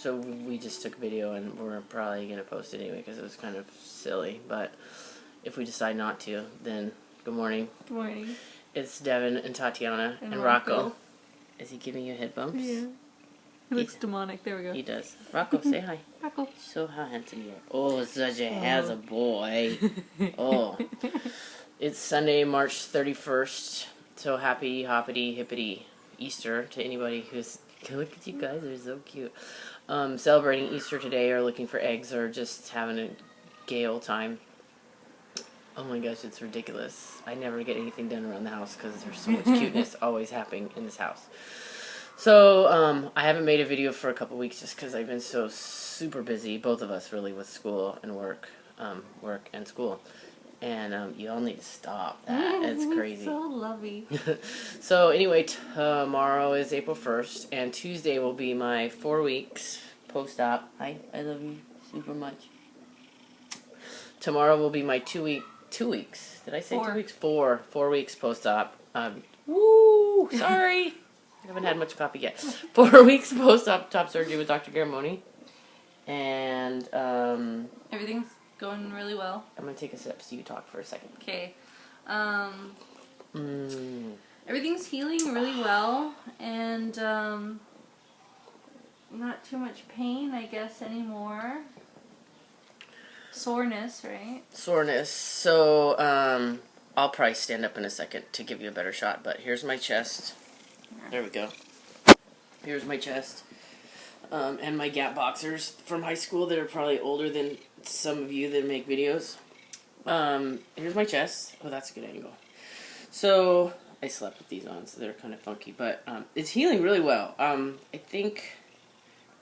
So we just took a video and we're probably going to post it anyway because it was kind of silly. But if we decide not to, then good morning. Good morning. It's Devin and Tatiana and Rocco. Is he giving you head bumps? Yeah. He looks demonic. There we go. He does. Rocco, say hi. Rocco. So how handsome you are. Oh, such a handsome boy. Oh. It's Sunday, March 31st. So happy, hoppity, hippity Easter to anybody who's... Look at you guys, they're so cute. Celebrating Easter today or looking for eggs or just having a gay old time. Oh my gosh, it's ridiculous. I never get anything done around the house because there's so much cuteness always happening in this house. So, I haven't made a video for a couple weeks just because I've been so super busy, both of us really, with school and work and school. And you all need to stop that. It's crazy. So lovely. So anyway, tomorrow is April 1st, and Tuesday will be my 4 weeks post-op. Hi, I love you super much. Tomorrow will be my 2 weeks. Did I say 2 weeks? 4 weeks post-op. Woo! Sorry. I haven't had much coffee yet. 4 weeks post-op top surgery with Dr. Garramone. And, everything's going really well. I'm going to take a sip so you talk for a second. Okay. Everything's healing really well. And, not too much pain, I guess, anymore. Soreness, right? Soreness. So, I'll probably stand up in a second to give you a better shot, but here's my chest. There we go. Here's my chest. And my Gap boxers from high school that are probably older than some of you that make videos. Here's my chest. Oh, that's a good angle. So, I slept with these on, so they're kind of funky, but it's healing really well. I think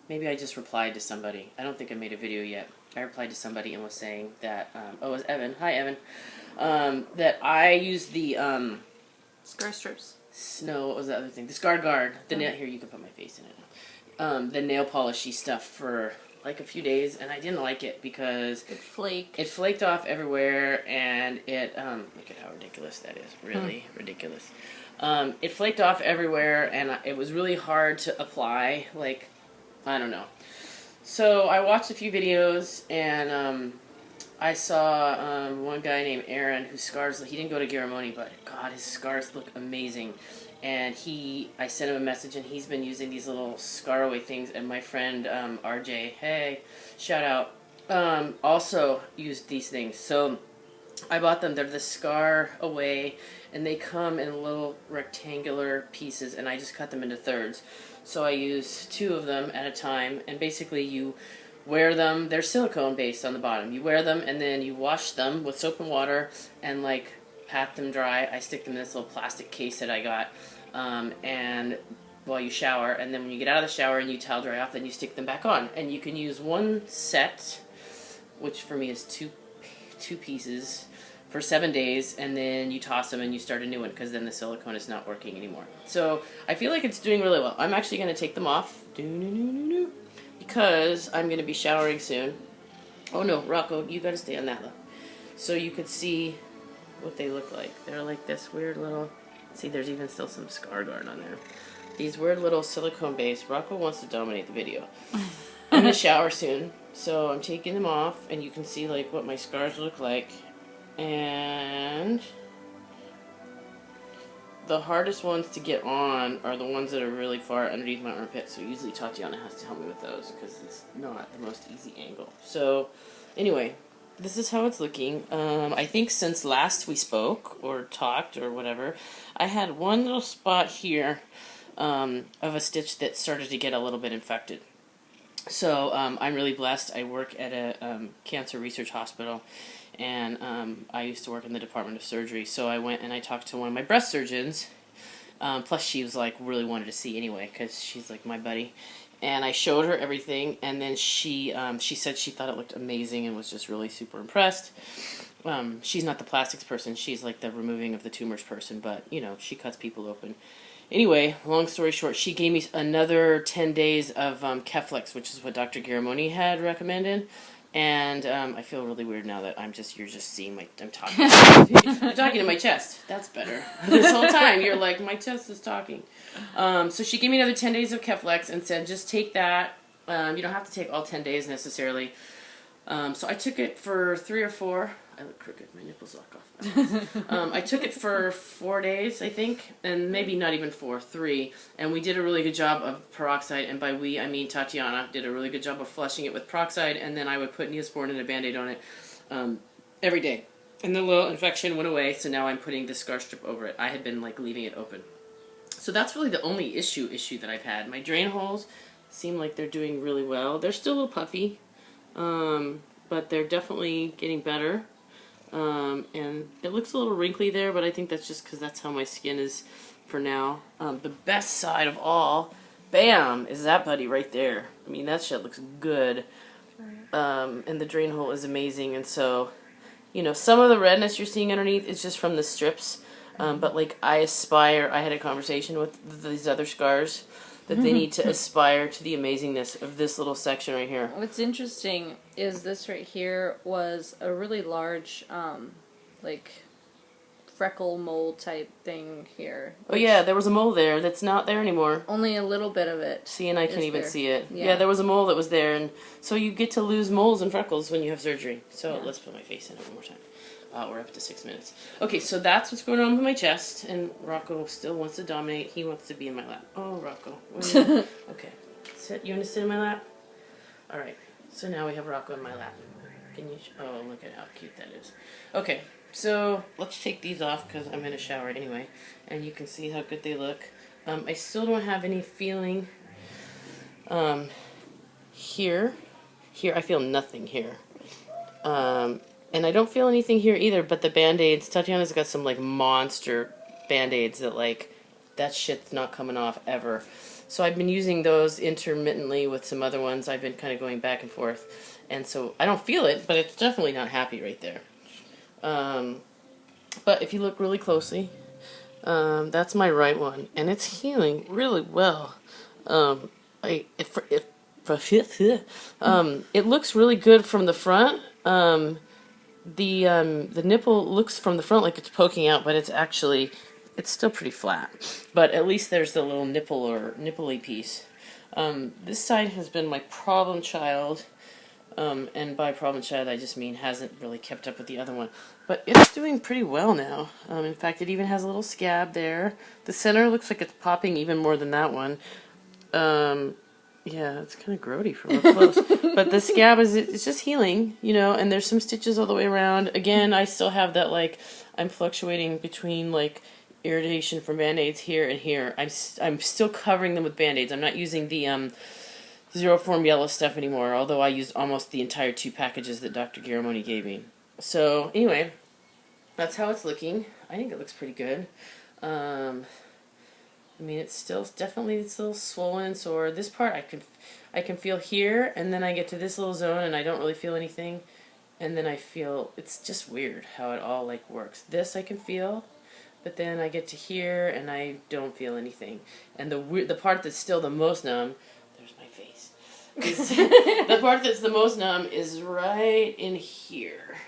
maybe I just replied to somebody. I don't think I made a video yet. I replied to somebody and was saying that, it was Evan. Hi, Evan. That I use the, Scar strips. No, what was the other thing? The Scar Guard. The nail, here, you can put my face in it. The nail polishy stuff for like a few days, and I didn't like it because it flaked. It flaked off everywhere, and it, look at how ridiculous that is. Really ridiculous. It flaked off everywhere, and it was really hard to apply, like, I don't know. So I watched a few videos, and I saw one guy named Aaron whose scars, he didn't go to Garramone, but God, his scars look amazing. And I sent him a message, and he's been using these little scar away things, and my friend RJ, hey, shout out, also used these things. So I bought them. They're the Scar Away, and they come in little rectangular pieces, and I just cut them into thirds. So I use 2 of them at a time, and basically you wear them. They're silicone based on the bottom. You wear them, and then you wash them with soap and water, and like pat them dry. I stick them in this little plastic case that I got, and while you shower, and then when you get out of the shower and you towel dry off, then you stick them back on. And you can use one set, which for me is two pieces, for 7 days, and then you toss them and you start a new one because then the silicone is not working anymore. So I feel like it's doing really well. I'm actually going to take them off because I'm going to be showering soon. Oh no, Rocco, you got to stay on that though. So you could see what they look like. They're like this weird little, see, there's even still some Scar Guard on there. These weird little silicone base. Rocco wants to dominate the video. I'm going to shower soon, so I'm taking them off, and you can see like what my scars look like. And the hardest ones to get on are the ones that are really far underneath my armpit, so usually Tatiana has to help me with those because it's not the most easy angle. So anyway, this is how it's looking. I think since last we spoke or talked or whatever, I had one little spot here of a stitch that started to get a little bit infected. So I'm really blessed. I work at a cancer research hospital, and I used to work in the Department of Surgery. So I went and I talked to one of my breast surgeons. Plus she was like really wanted to see anyway because she's like my buddy. And I showed her everything, and then she said she thought it looked amazing and was just really super impressed. She's not the plastics person. She's like the removing of the tumors person, but, you know, she cuts people open. Anyway, long story short, she gave me another 10 days of Keflex, which is what Dr. Garramone had recommended. And I feel really weird now that you're just seeing I'm talking. I'm talking to my chest. That's better. This whole time, you're like, my chest is talking. So she gave me another 10 days of Keflex and said, just take that You don't have to take all 10 days necessarily. So I took it for 3 or 4. I look crooked. My nipples lock off. I took it for 4 days, I think, and maybe not even 4, 3. And we did a really good job of peroxide, and by we, I mean Tatiana did a really good job of flushing it with peroxide, and then I would put Neosporin and a Band-Aid on it every day. And the little infection went away, so now I'm putting the scar strip over it. I had been, like, leaving it open. So that's really the only issue that I've had. My drain holes seem like they're doing really well. They're still a little puffy, but they're definitely getting better. And it looks a little wrinkly there, but I think that's just because that's how my skin is for now. The best side of all, bam, is that buddy right there. I mean, that shit looks good. And the drain hole is amazing. And so, you know, some of the redness you're seeing underneath is just from the strips. But like I had a conversation with these other scars that they need to aspire to the amazingness of this little section right here. What's interesting is this right here was a really large, like, freckle mole type thing here. Oh yeah, there was a mole there that's not there anymore. Only a little bit of it. See, and I can even see it. Yeah, there was a mole that was there, and so you get to lose moles and freckles when you have surgery. So let's put my face in it one more time. We're up to 6 minutes. Okay, so that's what's going on with my chest, and Rocco still wants to dominate. He wants to be in my lap. Oh, Rocco. Okay. Sit. You want to sit in my lap? All right. So now we have Rocco in my lap. Can you... Oh, look at how cute that is. Okay, so let's take these off because I'm in a shower anyway, and you can see how good they look. I still don't have any feeling here. Here, I feel nothing here. And I don't feel anything here either, but the Band-Aids, Tatiana's got some, like, monster Band-Aids that, like, that shit's not coming off ever. So I've been using those intermittently with some other ones. I've been kind of going back and forth. And so I don't feel it, but it's definitely not happy right there. But if you look really closely, that's my right one. And it's healing really well. It looks really good from the front. The nipple looks from the front like it's poking out, but it's still pretty flat. But at least there's the little nipple or nipply piece. This side has been my problem child, and by problem child I just mean hasn't really kept up with the other one. But it's doing pretty well now. In fact, it even has a little scab there. The center looks like it's popping even more than that one. Yeah, it's kind of grody from up close. But the scab it's just healing, you know, and there's some stitches all the way around. Again, I still have that, like, I'm fluctuating between, like, irritation from Band-Aids here and here. I'm still covering them with Band-Aids. I'm not using the Zero Form yellow stuff anymore, although I used almost the entire 2 packages that Dr. Garramone gave me. So, anyway, that's how it's looking. I think it looks pretty good. I mean, it's still swollen and sore. This part I can feel here, and then I get to this little zone, and I don't really feel anything. And then I feel, it's just weird how it all, like, works. This I can feel, but then I get to here, and I don't feel anything. And the part that's still the most numb, there's my face. The part that's the most numb is right in here.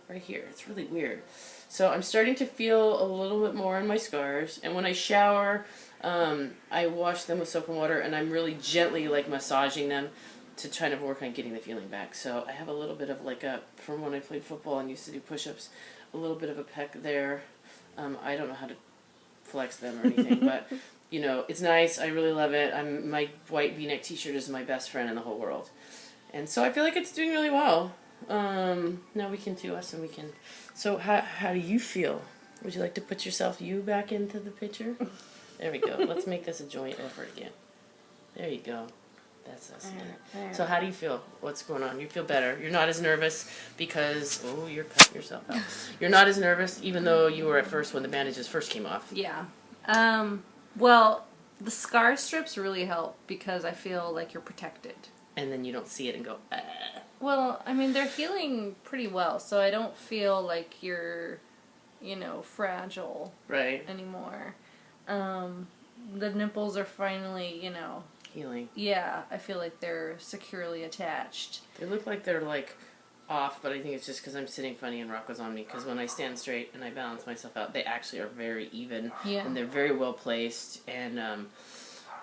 Right here. It's really weird. So I'm starting to feel a little bit more in my scars, and when I shower, I wash them with soap and water, and I'm really gently, like, massaging them to try to work on getting the feeling back. So I have a little bit of, like, from when I played football and used to do push-ups, a little bit of a peck there. I don't know how to flex them or anything, but, you know, it's nice. I really love it. My white V-neck t-shirt is my best friend in the whole world. And so I feel like it's doing really well. Now we can do us, and we can... So how do you feel? Would you like to put you back into the picture? There we go. Let's make this a joint effort again. There you go. That's us. So how do you feel? What's going on? You feel better. You're not as nervous because... Oh, you're cutting yourself out. You're not as nervous even though you were at first when the bandages first came off. Yeah. Well, the scar strips really help because I feel like you're protected. And then you don't see it and go, ah. Well, I mean, they're healing pretty well, so I don't feel like you're, you know, fragile anymore. The nipples are finally, you know... Healing. Yeah, I feel like they're securely attached. They look like they're, like, off, but I think it's just because I'm sitting funny and Rocco's on me, because when I stand straight and I balance myself out, they actually are very even. Yeah. And they're very well placed, and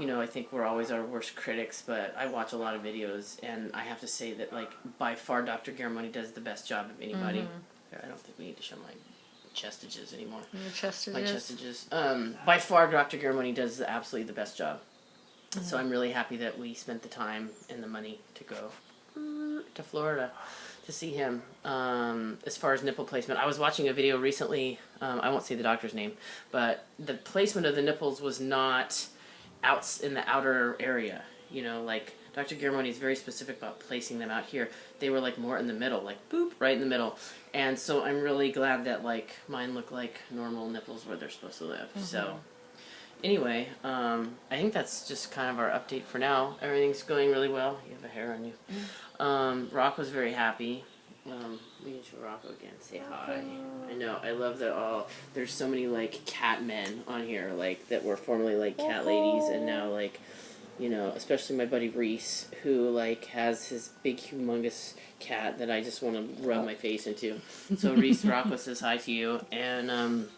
you know, I think we're always our worst critics, but I watch a lot of videos, and I have to say that, like, by far Dr. Garramone does the best job of anybody. I don't think we need to show my chestages anymore. Your chestages? My chestages. By far Dr. Garramone does absolutely the best job. So I'm really happy that we spent the time and the money to go to Florida to see him. As far as nipple placement, I was watching a video recently, I won't say the doctor's name, but the placement of the nipples was not out in the outer area. You know, like, Dr. Garramone is very specific about placing them out here. They were, like, more in the middle, like, boop, right in the middle. And so I'm really glad that, like, mine look like normal nipples where they're supposed to live. So anyway, I think that's just kind of our update for now. Everything's going really well. You have a hair on you. Rocco's very happy. We can show Rocco again. Say hi. I know. I love that all. There's so many, like, cat men on here, like, that were formerly, like, cat ladies, and now, like, you know, especially my buddy Reese, who, like, has his big, humongous cat that I just want to rub my face into. So Reese, Rocco says hi to you. And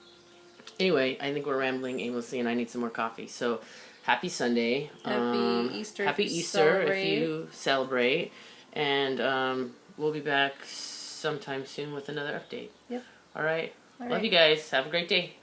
anyway, I think we're rambling aimlessly, and I need some more coffee. So happy Sunday. Happy Easter. Happy Easter if you celebrate. And we'll be back sometime soon with another update. Yep. All right. Love you guys. Have a great day.